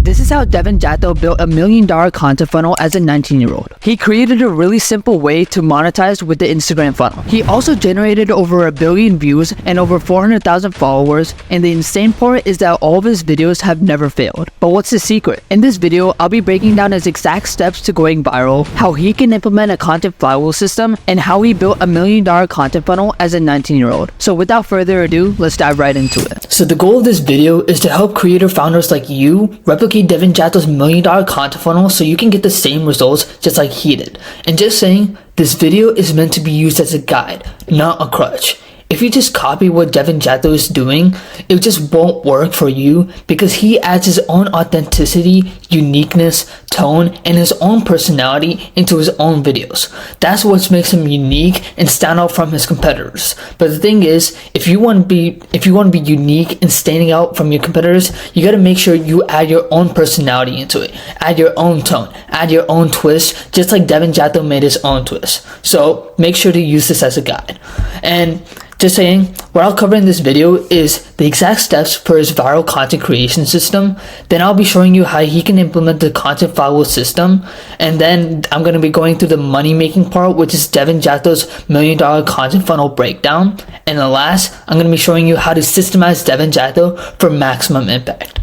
This is how Devin Jatho built $1 million content funnel as a 19-year-old. He created a really simple way to monetize with the Instagram funnel. He also generated over 1 billion views and over 400,000 followers, and the insane part is that all of his videos have never failed. But what's the secret? In this video, I'll be breaking down his exact steps to going viral, how he can implement a content flywheel system, and how he built $1 million content funnel as a 19-year-old. So without further ado, let's dive right into it. So the goal of this video is to help creator founders like you replicate Devin Jatho's $1 million content funnel so you can get the same results just like he did. And just saying, this video is meant to be used as a guide, not a crutch. If you just copy what Devin Jatho is doing, it just won't work for you because he adds his own authenticity, uniqueness, tone, and his own personality into his own videos. That's what makes him unique and stand out from his competitors. But the thing is, if you want to be unique and standing out from your competitors, you got to make sure you add your own personality into it. Add your own tone, add your own twist, just like Devin Jatho made his own twist. So make sure to use this as a guide. And just saying, what I'll cover in this video is the exact steps for his viral content creation system. Then I'll be showing you how he can implement the content flywheel system. And then I'm going to be going through the money making part, which is Devin Jatho's $1 million content funnel breakdown. And then last, I'm going to be showing you how to systemize Devin Jatho for maximum impact.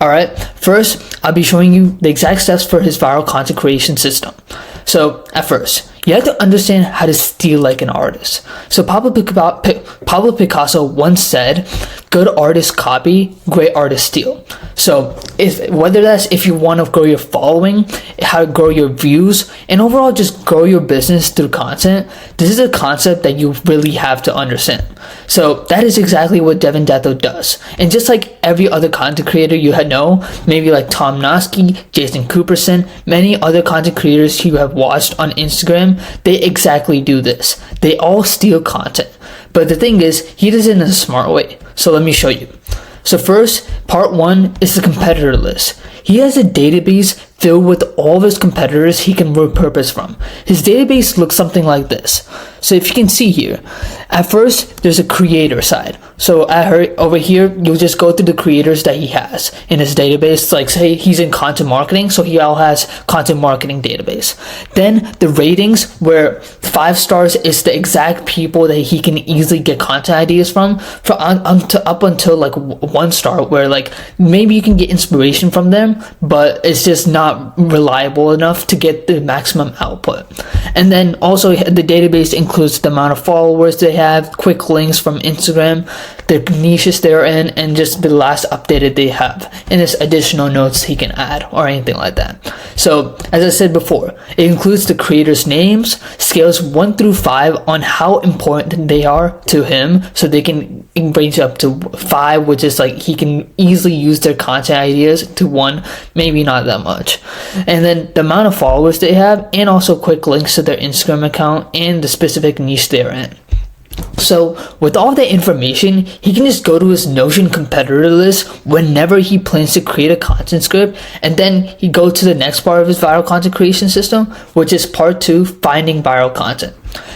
Alright, first, I'll be showing you the exact steps for his viral content creation system. So, at first, you have to understand how to steal like an artist. So Pablo Picasso once said, good artists copy, great artists steal. So whether that's if you want to grow your following, how to grow your views, and overall just grow your business through content, this is a concept that you really have to understand. So that is exactly what Devin Jatho does. And just like every other content creator you know, maybe like Tom Nosky, Jason Cooperson, many other content creators you have watched on Instagram, they exactly do this. They all steal content. But the thing is, he does it in a smart way. So let me show you. So first, part 1 is the competitor list. He has a database filled with all of his competitors he can repurpose from. His database looks something like this. So if you can see here, at first there's a creator side. So over here, you'll just go through the creators that he has in his database. Like say he's in content marketing, so he all has content marketing database. Then the ratings, where 5 stars is the exact people that he can easily get content ideas from, up until like 1 star, where like maybe you can get inspiration from them, but it's just not reliable enough to get the maximum output. And then also the database includes the amount of followers they have, quick links from Instagram, the niches they're in, and just the last updated they have, and there's additional notes he can add or anything like that. So as I said before, it includes the creators' names, scales 1 through 5 on how important they are to him, so they can range up to 5, which is like he can easily use their content ideas, to 1, maybe not that much. And then the amount of followers they have, and also quick links to their Instagram account and the specific niche they're in. So with all that information, he can just go to his Notion competitor list whenever he plans to create a content script, and then he go to the next part of his viral content creation system, which is part 2, finding viral content.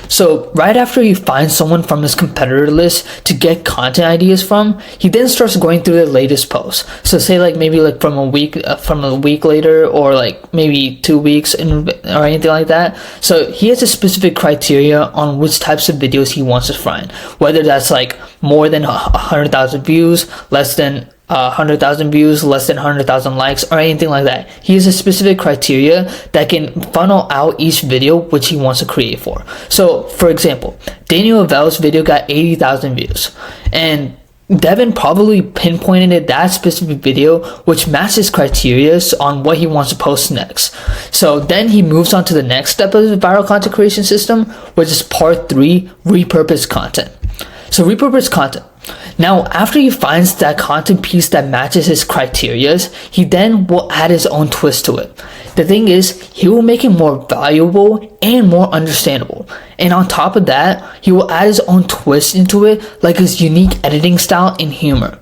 So right after he finds someone from his competitor list to get content ideas from, he then starts going through the latest posts. So say like maybe like from a week later, or like maybe 2 weeks or anything like that. So he has a specific criteria on which types of videos he wants to find, whether that's like more than 100,000 views, less than 100,000 views, less than 100,000 likes, or anything like that. He has a specific criteria that can funnel out each video which he wants to create for. So for example, Daniel Avell's video got 80,000 views, and Devin probably pinpointed that specific video which matches criteria on what he wants to post next. So then he moves on to the next step of the viral content creation system, which is part 3, repurpose content. So repurpose content. Now, after he finds that content piece that matches his criterias, he then will add his own twist to it. The thing is, he will make it more valuable and more understandable. And on top of that, he will add his own twist into it, like his unique editing style and humor.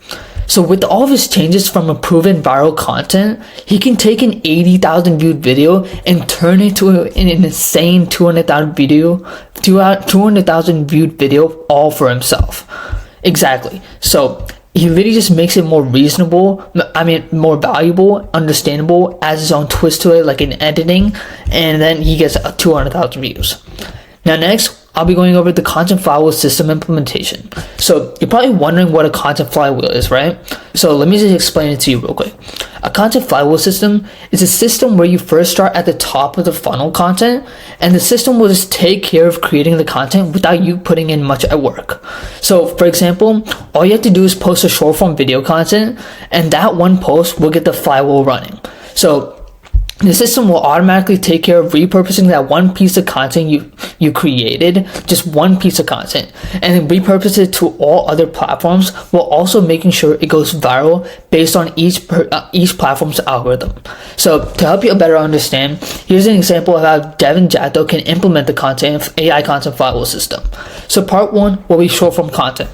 So with all of his changes from a proven viral content, he can take an 80,000 viewed video and turn it to an insane 200,000 viewed video all for himself. Exactly. So he literally just makes it more reasonable, more valuable, understandable, adds his own twist to it, like in editing, and then he gets 200,000 views. Now next, I'll be going over the content flywheel system implementation. So you're probably wondering what a content flywheel is, right? So let me just explain it to you real quick. A content flywheel system is a system where you first start at the top of the funnel content, and the system will just take care of creating the content without you putting in much work. So for example, all you have to do is post a short form video content, and that one post will get the flywheel running. So the system will automatically take care of repurposing that one piece of content you created, just one piece of content, and then repurpose it to all other platforms, while also making sure it goes viral based on each platform's algorithm. So to help you better understand, here's an example of how Devin Jatho can implement the AI content flywheel system. So part one will be short form content.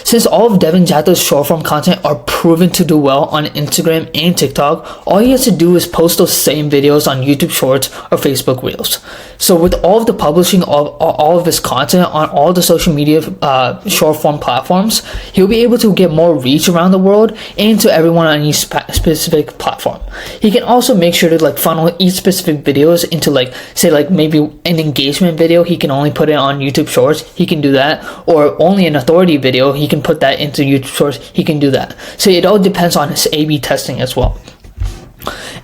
Since all of Devin Jatho's short form content are proven to do well on Instagram and TikTok, all he has to do is post those same videos on YouTube Shorts or Facebook Reels. So with all of the publishing of all of his content on all the social media short form platforms, he'll be able to get more reach around the world and to everyone on each specific platform. He can also make sure to like funnel each specific videos into maybe an engagement video. He can only put it on YouTube Shorts. He can do that. Or only an authority video. He can put that into YouTube Shorts. He can do that. So it all depends on his A/B testing as well.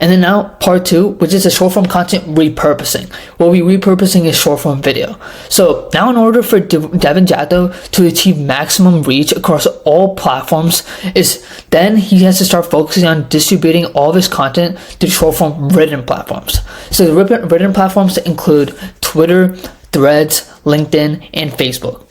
And then now part two, which is the short form content repurposing. We'll be repurposing his short form video. So now in order for Devin Jatho to achieve maximum reach across all platforms, then he has to start focusing on distributing all of his content to short form written platforms. So the written platforms include Twitter, Threads, LinkedIn, and Facebook.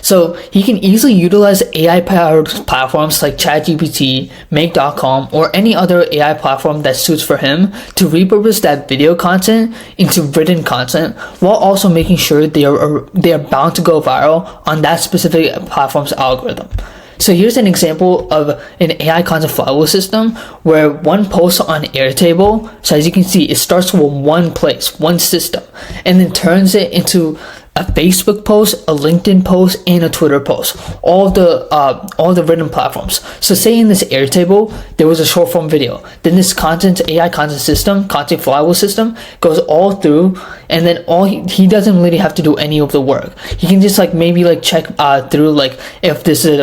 So he can easily utilize AI-powered platforms like ChatGPT, Make.com, or any other AI platform that suits for him to repurpose that video content into written content, while also making sure they are bound to go viral on that specific platform's algorithm. So here's an example of an AI content flywheel system where one post on Airtable, so as you can see, it starts with one place, one system, and then turns it into a Facebook post, a LinkedIn post, and a Twitter post, all the written platforms. So say in this Airtable, there was a short form video. Then this AI content system, content flywheel system, goes all through, and then he doesn't really have to do any of the work. He can just check through if this is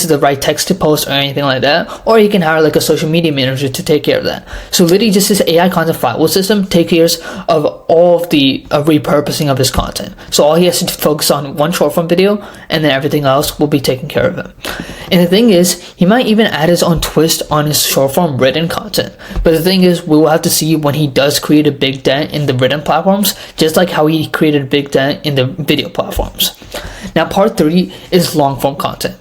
the right text to post or anything like that, or he can hire a social media manager to take care of that. So literally just this AI content flywheel system takes care of all of the repurposing of his content. So all he has to focus on one short form video, and then everything else will be taken care of him. And the thing is, he might even add his own twist on his short form written content. But the thing is, we will have to see when he does create a big dent in the written platforms, just like how he created a big dent in the video platforms. Now part three is long form content.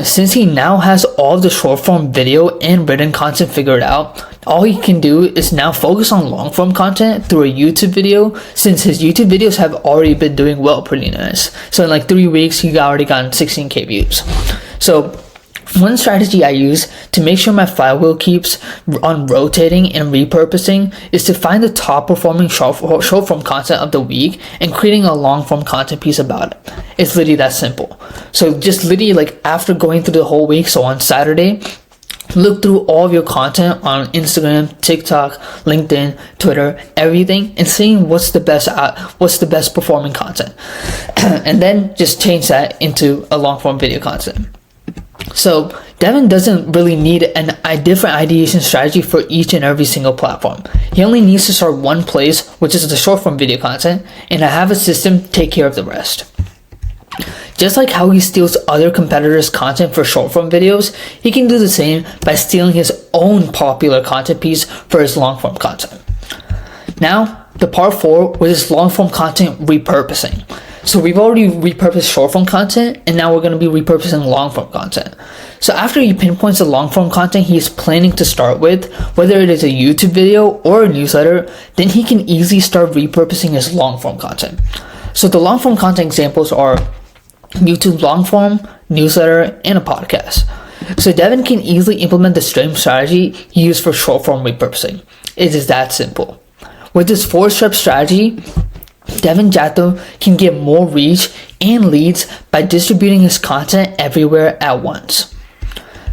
Since he now has all of the short form video and written content figured out, all he can do is now focus on long form content through a YouTube video, since his YouTube videos have already been doing well, pretty nice. So in 3 weeks, he already gotten 16K views. So one strategy I use to make sure my flywheel keeps on rotating and repurposing is to find the top performing short form content of the week and creating a long form content piece about it. It's literally that simple. So just literally after going through the whole week, so on Saturday, look through all of your content on Instagram, TikTok, LinkedIn, Twitter, everything, and seeing what's the best performing content, and then just change that into a long form video content. So Devin doesn't really need a different ideation strategy for each and every single platform. He only needs to start one place, which is the short form video content, and have a system take care of the rest. Just like how he steals other competitors' content for short form videos, he can do the same by stealing his own popular content piece for his long form content. Now, the part 4 was his long form content repurposing. So we've already repurposed short form content, and now we're going to be repurposing long form content. So after he pinpoints the long form content he is planning to start with, whether it is a YouTube video or a newsletter, then he can easily start repurposing his long form content. So the long form content examples are YouTube long form, newsletter, and a podcast. So Devin can easily implement the same strategy he used for short form repurposing. It is that simple. With this 4-step strategy, Devin Jatho can get more reach and leads by distributing his content everywhere at once.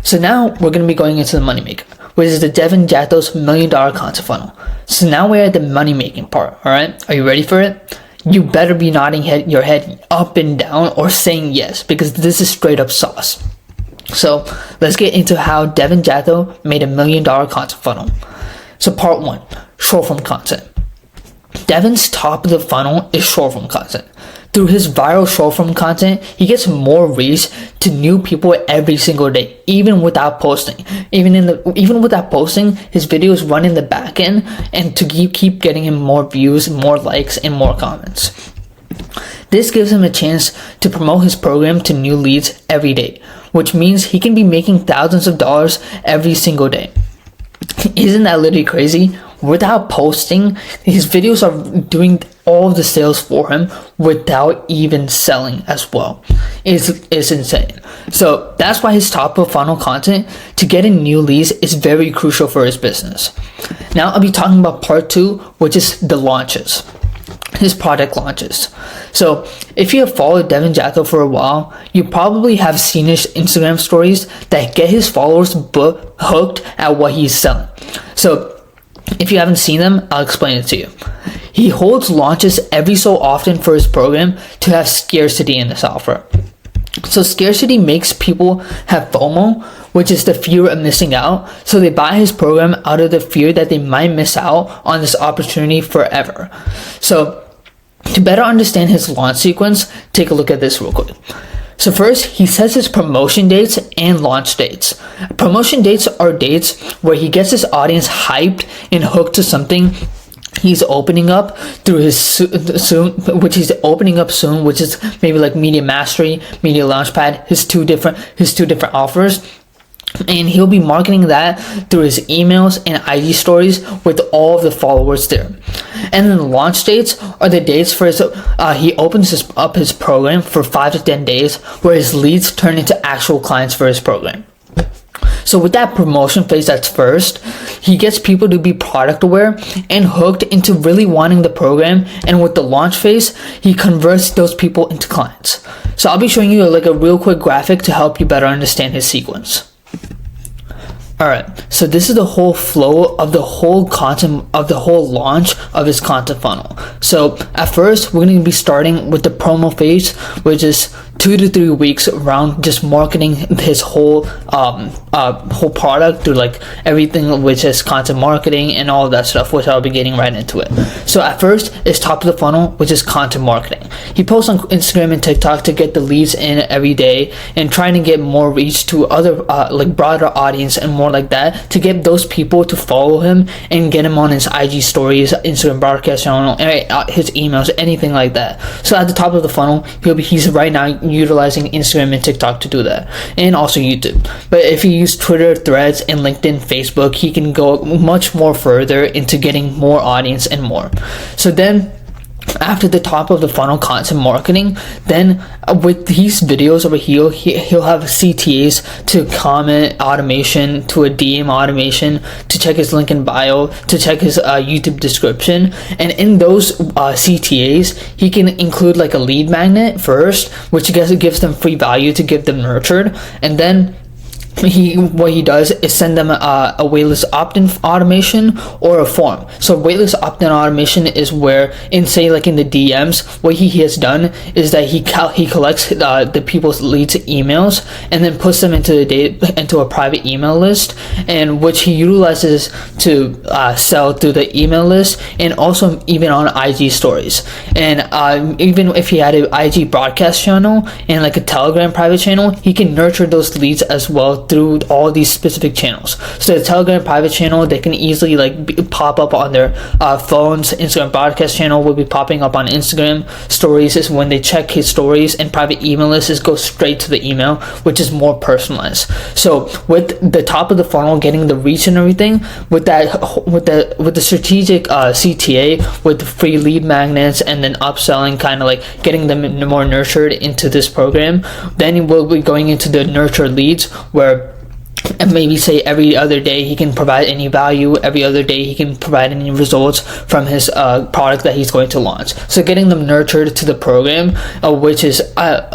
So now we're going to be going into the moneymaker, which is the Devin Jatho's $1 million content funnel. So now we're at the money making part. All right, are you ready for it? You better be nodding your head up and down or saying yes, because this is straight up sauce. So let's get into how Devin Jatho made $1 million content funnel. So part 1, short form content. Devin's top of the funnel is short form content. Through his viral short form content, he gets more reach to new people every single day, even without posting. Even without posting, his videos run in the back end and to keep getting him more views, more likes, and more comments. This gives him a chance to promote his program to new leads every day, which means he can be making thousands of dollars every single day. Isn't that literally crazy? Without posting, his videos are doing all of the sales for him without even selling as well. It's insane. So that's why his top of funnel content to get in new leads is very crucial for his business. Now I'll be talking about part 2, which is the launches. His product launches. So if you have followed Devin Jatho for a while, you probably have seen his Instagram stories that get his followers hooked at what he's selling. So if you haven't seen them, I'll explain it to you. He holds launches every so often for his program to have scarcity in this offer. So scarcity makes people have FOMO, which is the fear of missing out. So they buy his program out of the fear that they might miss out on this opportunity forever. So to better understand his launch sequence, take a look at this real quick. So first, he sets his promotion dates and launch dates. Promotion dates are dates where he gets his audience hyped and hooked to something he's opening up through his soon, which is maybe like Media Mastery, Media Launchpad, his two different offers. And he'll be marketing that through his emails and IG stories with all of the followers there. And then the launch dates are the dates for his, he opens up his program for 5 to 10 days where his leads turn into actual clients for his program. So with that promotion phase that's first, he gets people to be product aware and hooked into really wanting the program. And with the launch phase, he converts those people into clients. So I'll be showing you like a real quick graphic to help you better understand his sequence. Alright, so this is the whole flow of the whole content of the whole launch of his content funnel. So at first, we're going to be starting with the promo phase, which is 2 to 3 weeks around just marketing his whole product through like everything, which is content marketing and all of that stuff, which I'll be getting right into it. So at first, it's top of the funnel, which is content marketing. He posts on Instagram and TikTok to get the leads in every day and trying to get more reach to other like broader audience and more like that to get those people to follow him and get him on his IG stories, Instagram broadcast channel, his emails, anything like that. So at the top of the funnel, he's right now utilizing Instagram and TikTok to do that, and also YouTube. But if you use Twitter, Threads, and LinkedIn, Facebook, he can go much more further into getting more audience and more. So then after the top of the funnel content marketing, then with these videos over here, he'll have CTAs to comment automation, to a DM automation, to check his link in bio, to check his YouTube description. And in those CTAs, he can include like a lead magnet first, which gives them free value to give them nurtured. And then what he does is send them a waitlist opt-in automation or a form. So waitlist opt-in automation is where, in the DMs, what he has done is that he collects the people's leads emails and then puts them into a private email list, and which he utilizes to sell through the email list and also even on IG stories. And even if he had an IG broadcast channel and like a Telegram private channel, he can nurture those leads as well through all these specific channels. So the Telegram private channel, they can easily pop up on their phones. Instagram broadcast channel will be popping up on Instagram stories is when they check his stories, and private email list is go straight to the email, which is more personalized. So with the top of the funnel, getting the reach and everything, with the strategic CTA with the free lead magnets and then upselling, kind of like getting them more nurtured into this program, then we'll be going into the nurture leads, where and maybe say every other day he can provide any value, every other day he can provide any results from his product that he's going to launch. So getting them nurtured to the program, which is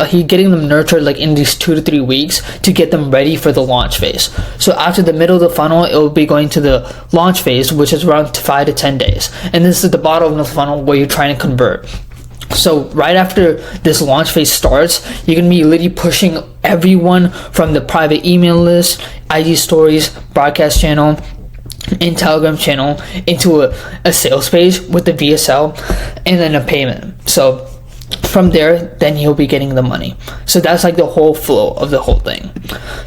he getting them nurtured like in these 2 to 3 weeks to get them ready for the launch phase. So after the middle of the funnel, it will be going to the launch phase, which is around 5 to 10 days, and this is the bottom of the funnel where you're trying to convert. So right after this launch phase starts, you can be literally pushing everyone from the private email list, IG stories, broadcast channel, and Telegram channel into a sales page with the VSL and then a payment. So from there, then you'll be getting the money. So that's like the whole flow of the whole thing.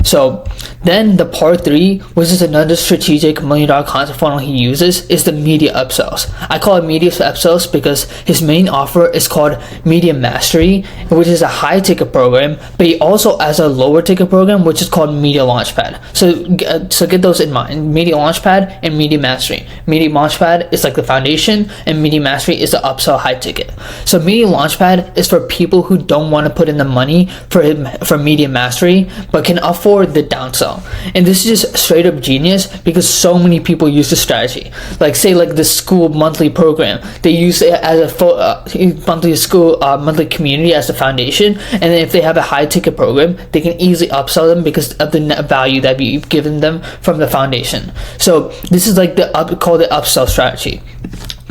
So then the part 3, which is another strategic $1 million content funnel he uses, is the media upsells. I call it media upsells because his main offer is called Media Mastery, which is a high ticket program, but he also has a lower ticket program, which is called Media Launchpad. So get those in mind: Media Launchpad and Media Mastery. Media Launchpad is like the foundation, and Media Mastery is the upsell high ticket. So Media Launchpad is for people who don't want to put in the money for Media Mastery, but can afford the downsell. And this is just straight up genius because so many people use the strategy. Like say like the school monthly program, they use it as a monthly community as a foundation, and then if they have a high ticket program, they can easily upsell them because of the net value that you've given them from the foundation. So this is like called the upsell strategy.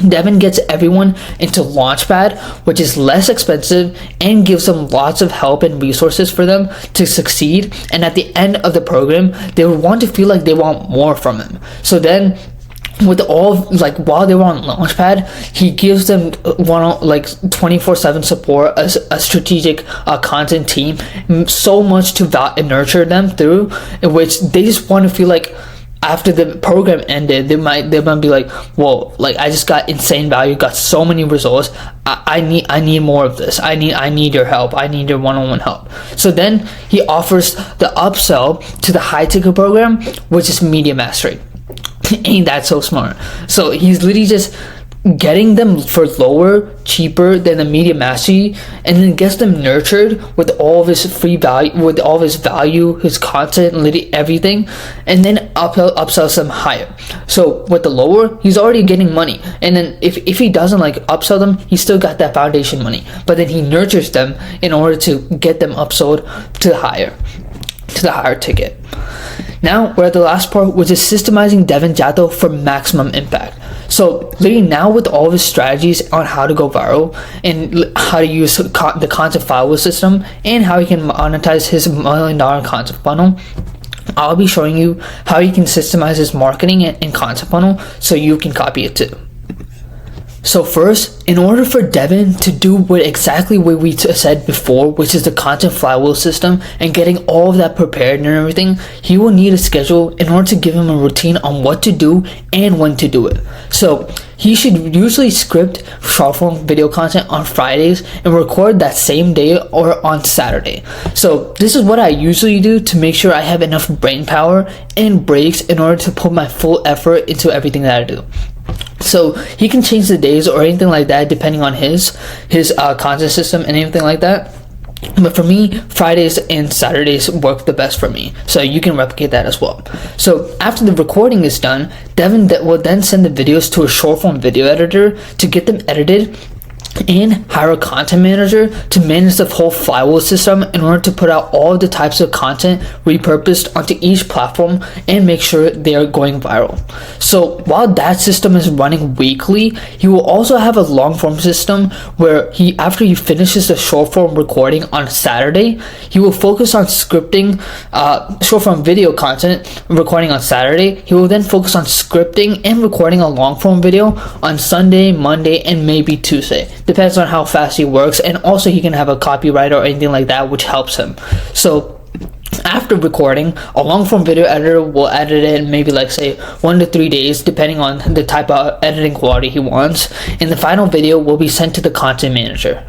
Devin gets everyone into Launchpad, which is less expensive and gives them lots of help and resources for them to succeed. And at the end of the program, they would want to feel like they want more from him. So then with all, like while they were on Launchpad, he gives them 24/7 support as a strategic content team, so much to nurture them through, in which they just want to feel like after the program ended, they might be like, whoa, like I just got insane value, got so many results. I need more of this. I need your help. I need your one-on-one help. So then he offers the upsell to the high ticket program, which is Media Mastery. Ain't that so smart? So he's literally just getting them for lower, cheaper than the Media Mastery, and then gets them nurtured with all of his free value, with all of his value, his content, literally everything, and then upsells them higher. So with the lower, he's already getting money, and then if he doesn't like upsell them, he still got that foundation money, but then he nurtures them in order to get them upsold to the higher ticket. Now we're at the last part, which is systemizing Devin Jatho for maximum impact. So literally now with all of his strategies on how to go viral and how to use the content flywheel system and how he can monetize his $1 million content funnel, I'll be showing you how you can systemize his marketing and content funnel so you can copy it too. So first, in order for Devin to do exactly what we said before, which is the content flywheel system and getting all of that prepared and everything, he will need a schedule in order to give him a routine on what to do and when to do it. So he should usually script short form video content on Fridays and record that same day or on Saturday. So this is what I usually do to make sure I have enough brain power and breaks in order to put my full effort into everything that I do. So he can change the days or anything like that depending on his content system and anything like that. But for me, Fridays and Saturdays work the best for me. So you can replicate that as well. So after the recording is done, Devin will then send the videos to a short form video editor to get them edited and hire a content manager to manage the whole flywheel system in order to put out all the types of content repurposed onto each platform and make sure they are going viral. So while that system is running weekly, he will also have a long form system where after he finishes the short form recording on Saturday, he will focus on scripting short form video content recording on Saturday. He will then focus on scripting and recording a long form video on Sunday, Monday, and maybe Tuesday. Depends on how fast he works, and also he can have a copywriter or anything like that which helps him. So after recording, a long form video editor will edit it in maybe like say 1 to 3 days depending on the type of editing quality he wants, and the final video will be sent to the content manager.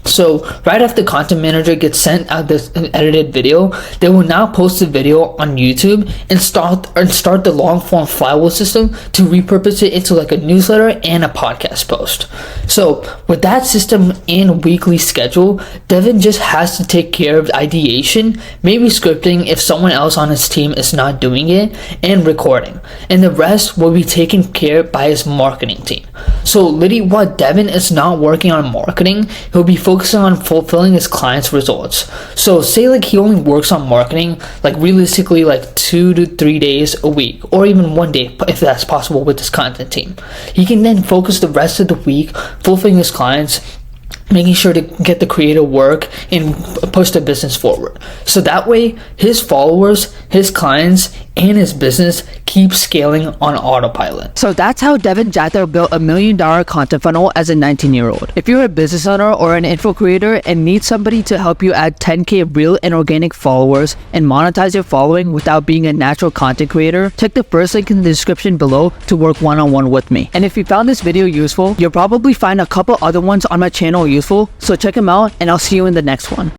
So right after content manager gets sent out this edited video, they will now post the video on YouTube and start the long form flywheel system to repurpose it into like a newsletter and a podcast post. So with that system and weekly schedule, Devin just has to take care of ideation, maybe scripting if someone else on his team is not doing it, and recording. And the rest will be taken care by his marketing team. So literally while Devin is not working on marketing, he'll be focusing on fulfilling his clients' results. So say like he only works on marketing like realistically like 2 to 3 days a week, or even 1 day if that's possible with his content team. He can then focus the rest of the week fulfilling his clients, making sure to get the creative work and push the business forward. So that way his followers, his clients, and his business keep scaling on autopilot. So that's how Devin Jatho built $1 million content funnel as a 19-year-old. If you're a business owner or an info creator and need somebody to help you add 10K real and organic followers and monetize your following without being a natural content creator, check the first link in the description below to work one-on-one with me. And if you found this video useful, you'll probably find a couple other ones on my channel useful, so check them out and I'll see you in the next one.